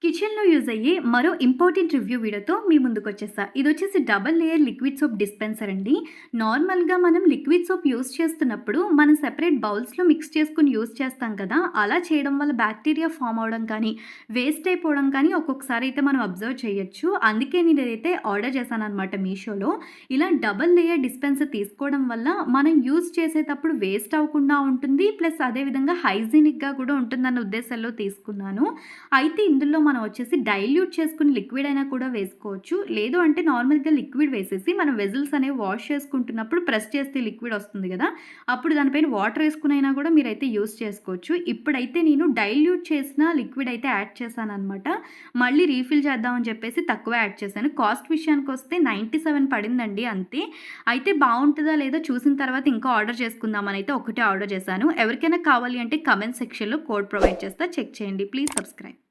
కిచెన్‌లో యూజ్ అయ్యే మరో ఇంపార్టెంట్ రివ్యూ వీడియోతో మీ ముందుకొచ్చేసా. ఇదొచ్చేసి double layer liquid soap dispenser అండి. నార్మల్‌గా మనం లిక్విడ్ సోప్ యూజ్ చేస్తున్నప్పుడు మనం సెపరేట్ బౌల్స్‌లో మిక్స్ చేసుకొని యూజ్ చేస్తాం కదా! అలా చేయడం వల్ల బ్యాక్టీరియా ఫార్మ్ అవ్వడం కానీ, వేస్ట్ అయిపోవడం కానీ ఒక్కొక్కసారి అయితే మనం అబ్జర్వ్ చేయొచ్చు. అందుకే నేనిదైతే ఆర్డర్ చేశాననమాట మీషోలో. ఇలా డబుల్ లేయర్ డిస్పెన్సర్ తీసుకోవడం వల్ల మనం యూజ్ చేసేటప్పుడు వేస్ట్ అవ్వకుండా ఉంటుంది. ప్లస్ అదే విధంగా హైజీనిక్‌గా కూడా ఉంటుందన్న ఉద్దేశంలో తీసుకున్నాను. అయితే ఇందులో మనం వచ్చేసి డైల్యూట్ చేసుకుని లిక్విడ్ అయినా కూడా వేసుకోవచ్చు. లేదు అంటే నార్మల్‌గా లిక్విడ్ వేసేసి మనం వెజిల్స్ అనేవి వాష్ చేసుకుంటున్నప్పుడు ప్రెస్ చేస్తే లిక్విడ్ వస్తుంది గదా! అప్పుడు దానిపైన వాటర్ ఏసుకొనైనా కూడా మీరైతే యూజ్ చేసుకోవచ్చు. ఇప్పుడైతే నేను డైల్యూట్ చేసిన లిక్విడ్ అయితే యాడ్ చేశాననమాట. మళ్ళీ రీఫిల్ చేద్దామని చెప్పేసి తక్కువ యాడ్ చేశాను. కాస్ట్ విషయానికొస్తే 97 పడిందండి అంతే. అయితే బావుంటదా లేదో చూసిన తర్వాత ఇంకా ఆర్డర్ చేసుకుందామని అయితే ఒకటే ఆర్డర్ చేశాను. ఎవరికైనా కావాలి అంటే కామెంట్ సెక్షన్‌లో కోడ్ ప్రొవైడ్ చేస్తా. చెక్ చేయండి. Please subscribe.